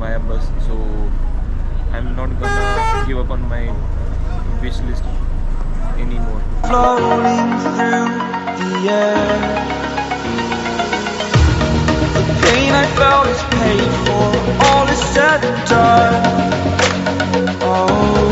via bus, so I'm not gonna give up on my wish list anymore. Floating through the air, the pain I felt is paid for, all is said and done. Oh,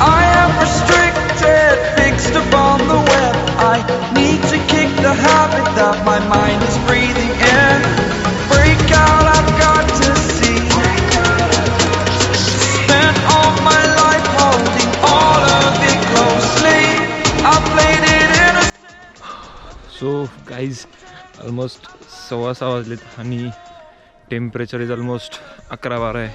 I am restricted, fixed upon the web. I need to kick the habit that my mind is breathing in. Break out, I've got to see. Spent all my life holding all of it closely. I played it in a... So guys, almost 6:15 वाजलेत आणि temperature is almost 11-12 आहे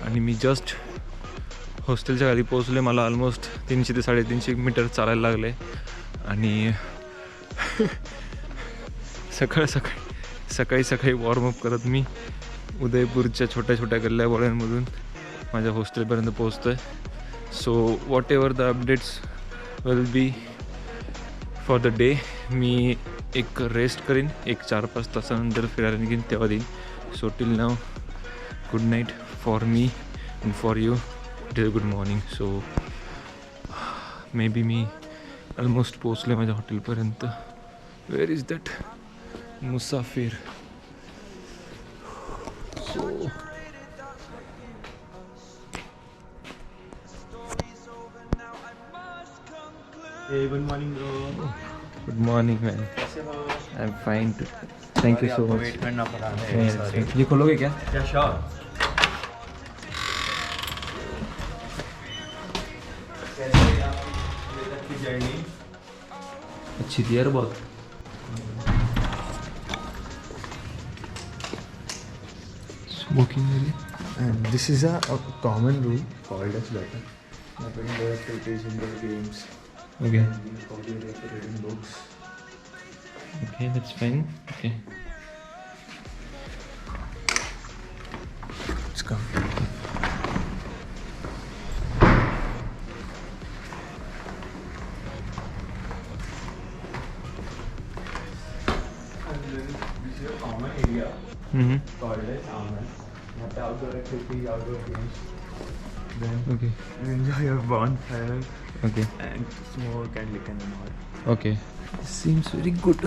आणि मी just हॉस्टेलच्या खाली पोहोचले. मला almost 300 ते 350 metre चालायला लागले आणि सकाळी वॉर्मअप करत मी उदयपूरच्या छोट्या छोट्या गल्ल्याबोळ्यांमधून माझ्या हॉस्टेलपर्यंत पोहोचतो आहे. So whatever the updates will be for the day, मी एक रेस्ट करीन, एक 4-5 तासानंतर फिरायला निघेन तेव्हा देईन. So till now good night for me and for you. It is a good morning. So maybe me almost पोचले माझ्या हॉटेलपर्यंत. वेअर इज दॅट मुसाफिर? So Hey, good morning, bro. Good morning man. I am fine. Thank you so much. Wait करना पड़ा है. ये खोलोगे क्या? क्या श्योर? जर्नी अच्छी थी यार बहुत. Smoking area. And this is a common room called as better. Open the activities, indoor games. Okay. And probably reading books. Okay, that's fine. Okay. Let's come. And then this is a common area called as Aman. You have outdoor activities, outdoor games. Then Okay. you enjoy your bonfire Okay. and smoke and lick and all. Okay. This seems very good.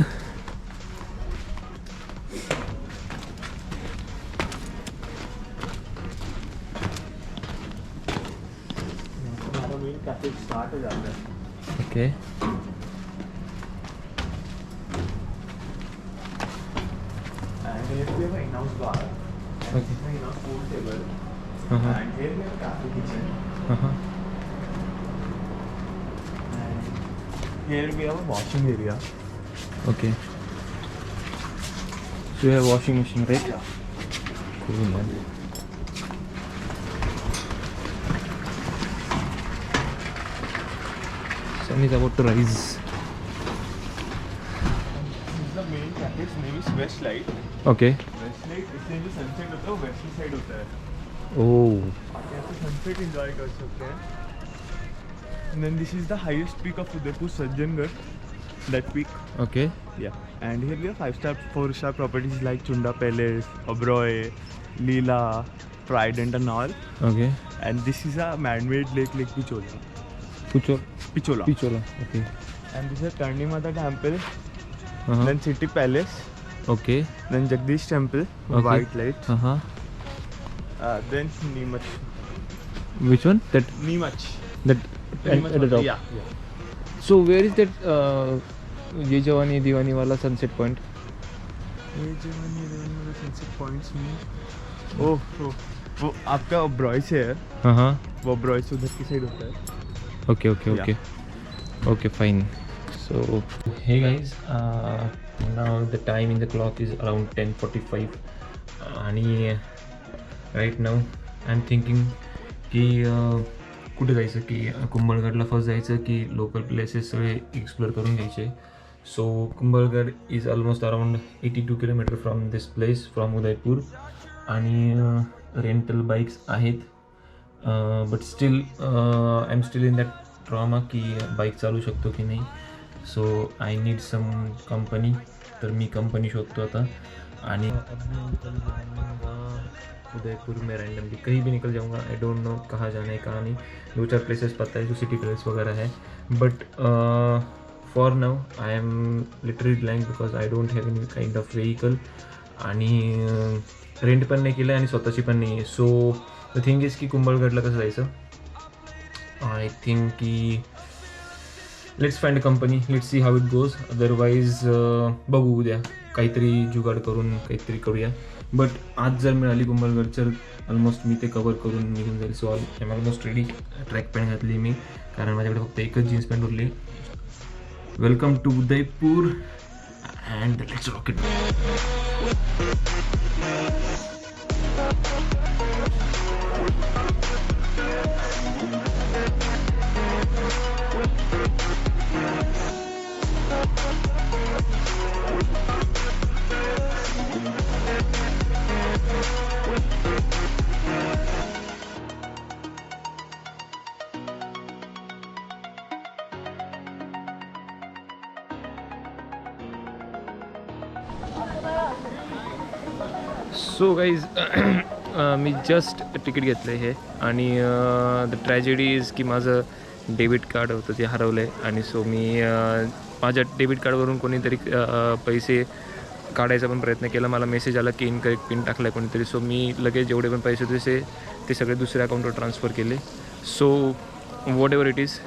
हमारा main cafe start हो जाता है. Okay. And here we have an in-house bar. And Okay. an in-house pool table. Uh-huh. And here we have a cafe kitchen. Uh-huh. And here we have a washing area. Okay. So you have washing machine, right? Yeah. Cool, man. Sun is about to rise. This is the main cafe. Its name is Westlight. Okay. Westlight, इसमें जो sunset होता है वो western side होता है. Oh. आप यहाँ पे sunset enjoy कर सकते हैं. And then this is the highest peak of Udaipur, Sajjangarh. That peak. Okay. Yeah. And here we have 5-star, 4-star properties like Chunda Palace, Oberoi, Leela, Trident and all. Okay. And this is a man-made lake, Lake Pichola. Pichola. Pichola. Okay. And this is Karni Mata Temple. Uh-huh. Then City Palace. Okay. Then Jagdish Temple. Okay. White light. Uh-huh. Then Neemach. Which one? That Neemach. at the top. Yeah. So where is that ये जवानी दीवानी वाला sunset point? ये जवानी दीवानी वाला sunset points में वो आपका ओबरॉय से है. हाँ. वो ओबरॉय से उधर की साइड होता है. Okay, fine. So hey guys, now the time in the clock is around 10:45 आणि right now I'm thinking की कुठे जायचं, की कुंभलगडला फर्स्ट जायचं की लोकल प्लेसेस सगळे एक्सप्लोर करून घ्यायचे. So Kumbhalgarh is almost around 82 kilometre from this place, from Udaipur. आणि रेंटल बाईक्स आहेत, but still I am still in that trauma की बाईक चालू शकतो की नाही. So I need some company. तर मी कंपनी शोधतो आता. आणि अब मैं निकल जाऊँगा उदयपुर में रैंडमली, कहीं भी निकल जाऊँगा, आई डोंट नो कहाँ जाना है कहाँ नहीं। 2-4 प्लेसेस पता है जो सिटी पैलेस वगैरह है, but for now I am literally blank because I don't have any kind of vehicle आणि रेंट पण नाही केलं आणि स्वतःची पण नाही आहे. सो द थिंग इज की कुंभलगडला कसं जायचं, आय थिंक की let's find a company, let's see how it goes. Otherwise बघू उद्या काहीतरी जुगाड करून काहीतरी करूया. बट आज जर मिळाली कुंभलगड तर ऑलमोस्ट मी ते कवर करून निघून जाईल. So I am almost ready. Track pant घातली मी कारण माझ्याकडे फक्त एकच जीन्स पॅन्ट उरली. Welcome to Udaipur and let's rock it. So guys मी जस्ट तिकीट घेतलं आहे आणि द ट्रॅजेडी इज की माझं डेबिट कार्ड होतं ते हरवलं आहे. आणि सो मी माझ्या डेबिट कार्डवरून कोणीतरी पैसे काढायचा पण प्रयत्न केला. मला मेसेज आला की इनकरेक्ट पिन टाकला आहे कोणीतरी. सो मी लगेच जेवढे पण पैसे होते ते सगळे दुसऱ्या अकाउंटवर ट्रान्सफर केले. So what ever it is,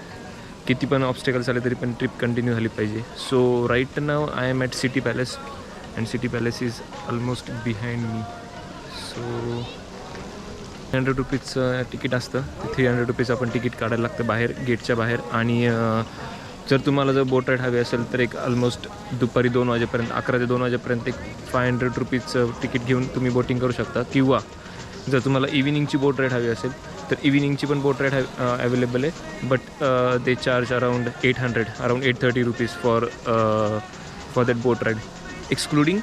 किती पण ऑब्स्टेकल्स आले तरी पण ट्रिप कंटिन्यू झाली पाहिजे. So right now I am at city palace and city palace is almost behind me. So 300 रुपीजचं तिकीट असतं. 300 रुपीज आपण तिकीट काढायला लागतं बाहेर, गेटच्या बाहेर. आणि जर तुम्हाला जर बोट राईड हवी असेल तर एक ऑलमोस्ट दुपारी 2 वाजेपर्यंत, 11 ते 2 वाजेपर्यंत एक 500 रुपीजचं तिकीट घेऊन तुम्ही बोटिंग करू शकता. किंवा जर तुम्हाला इव्हिनिंगची बोट राईड हवी असेल तर इव्हिनिंगची पण बोट राईड अवेलेबल आहे. But they charge around 830 rupees for that boat ride excluding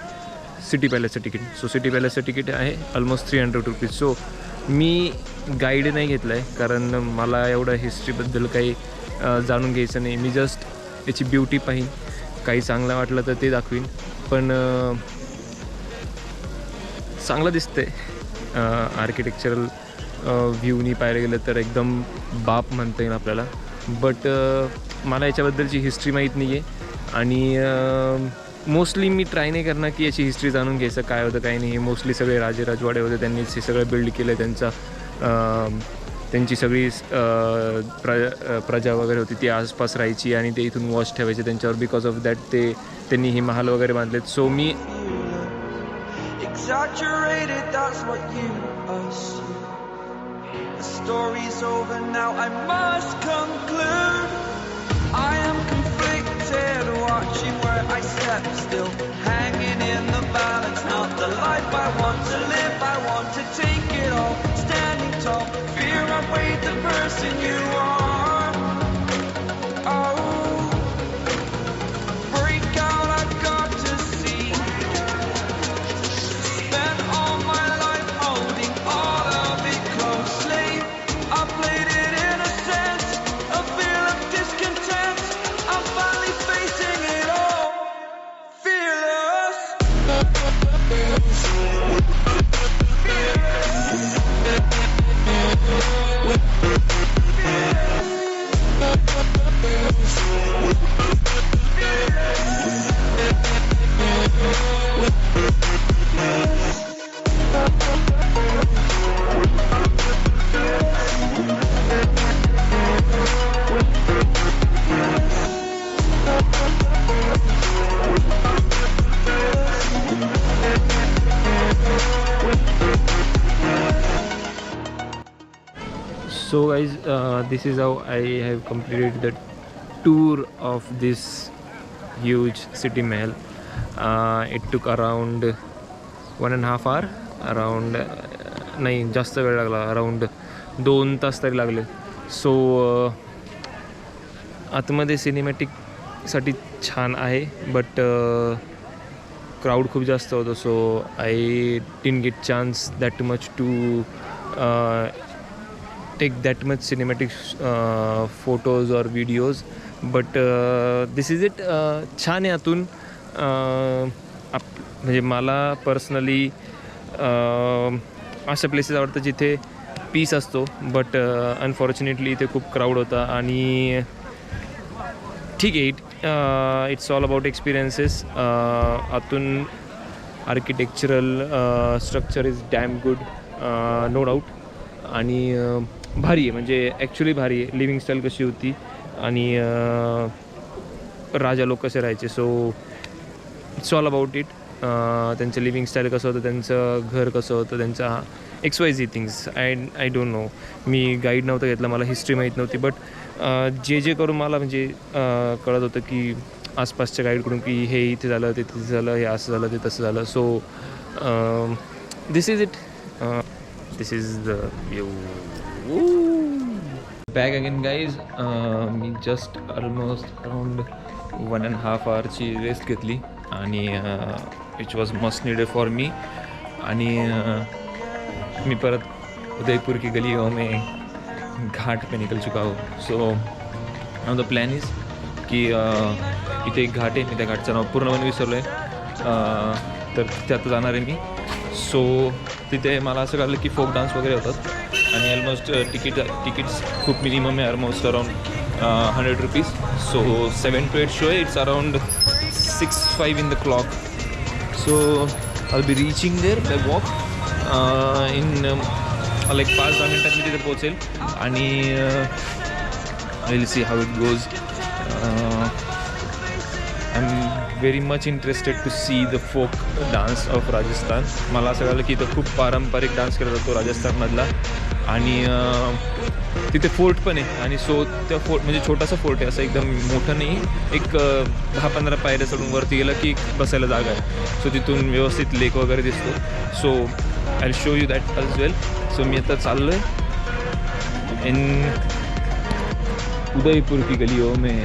city पॅलेसचं तिकीट. सो सिटी पॅलेसचं तिकीट आहे ऑलमोस्ट 300 रुपीज. सो मी गाईड नाही घेतलं आहे कारण मला एवढं हिस्ट्रीबद्दल काही जाणून घ्यायचं नाही. मी जस्ट त्याची ब्युटी पाहीन, काही चांगलं वाटलं तर ते दाखवीन. पण चांगलं दिसतंय. आर्किटेक्चरल व्ह्यूनी पाहायला गेलं तर एकदम बाप म्हणता येईल आपल्याला. बट मला याच्याबद्दलची हिस्ट्री माहीत नाही आहे आणि मोस्टली मी ट्राय नाही करणार की याची हिस्ट्री जाणून घ्यायचं काय होतं काय नाही. मोस्टली सगळे राजे राजवाडे होते, त्यांनीच हे सगळं बिल्ड केलं. त्यांची सगळी प्रजा वगैरे होती ती आसपास राहायची आणि ते इथून वॉच ठेवायचे त्यांच्यावर. बिकॉज ऑफ दॅट त्यांनी ही महाल वगैरे बांधलेत. सो मी exaggerated, that's what you assume. The story's over now, I must conclude. I am conflicted, watching where I step still, hanging in the balance, not the life I want to live. I want to take it all, standing tall, fear I've weighed the person you are. Oh, break out, I've got to see. Spent all my life holding all of it closely. I played it in a sense, a feel of discontent. I'm finally facing it all, fearless. So guys, this is how I have completed the tour of this huge city mahal. It took around 1.5 hour, around नाही जास्त वेळ लागला, around 2 तास तरी लागले. सो आतमध्ये सिनेमॅटिकसाठी छान आहे but crowd खूप जास्त होतं. So I didn't get chance that much to take that much cinematic photos or videos, but this is it. छान आहे आतून. म्हणजे मला पर्सनली अशा प्लेसेस आवडतं जिथे पीस असतो, बट अनफॉर्च्युनेटली इथे खूप क्राऊड होता. आणि ठीक आहे, इट्स ऑल अबाउट एक्सपिरियन्सेस. आतून architectural structure is damn good, no doubt. आणि भारी आहे, म्हणजे ॲक्च्युली भारी आहे. लिव्हिंग स्टाईल कशी होती आणि राजा लोक कसे राहायचे. So it's all about it. त्यांचं लिव्हिंग स्टाईल कसं होतं, त्यांचं घर कसं होतं, त्यांचा XYZ things. I don't know. Me guide नव्हतं घेतला, मला हिस्ट्री माहीत नव्हती. बट जे करून मला म्हणजे कळत होतं की आसपासच्या गाईडकडून की हे इथे झालं, ते तिथे झालं, हे असं झालं, ते तसं झालं. So this is it. This is the view. Back again guys. मी जस्ट ऑलमोस्ट अराउंड 1.5 hourची रेस्ट घेतली आणि which was must needed for me. आणि मी परत उदयपुर की गलियों में घाट पे निकल चुका हूँ. So now the plan is की इथे एक घाट आहे, मी त्या घाटचं नाव पूर्णपणे विसरलो आहे, तर तिथे आता जाणार आहे मी. सो तिथे मला असं कळलं की फोक डान्स वगैरे होतात आणि ऑलमोस्ट तिकीट्स खूप मिनिमम आहे, almost around 100 rupees. So 7 to 8 show, it's around 6:05 in the clock. So I'll be reaching there by walk in like 5-10 मिनिटात मी तिथे पोहोचेल आणि I will see how it goes. I'm very much interested to see the folk dance of Rajasthan. मला असं कळलं की इथं खूप पारंपरिक डान्स केला जातो राजस्थानमधला. आणि तिथे फोर्ट पण आहे. आणि सो त्या फोर्ट म्हणजे छोटासा फोर्ट आहे, असं एकदम मोठं नाही. एक 10-15 पायऱ्या चढून वरती गेलं की बसायला जागा आहे. सो तिथून व्यवस्थित लेक वगैरे दिसतो. So I will show you that as well. So मी आता चाललो आहे इन उदयपुर की गलियों में.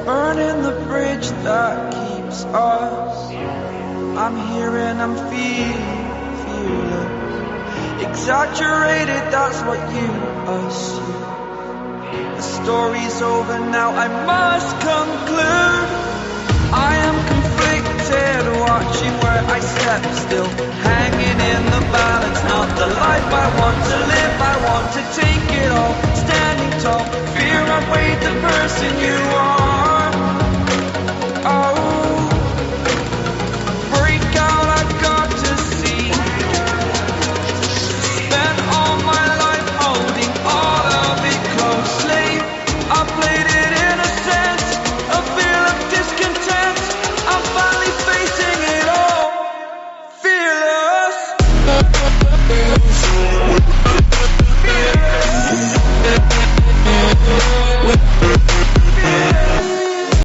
Burning the bridge that keeps us. I'm here and I'm feeling exaggerated, that's what you assume. The story's over now, I must conclude. I am conflicted, watching where I step still, hanging in the balance, not the life I want to live. I want to take it all, standing tall, fear I've weighed the person you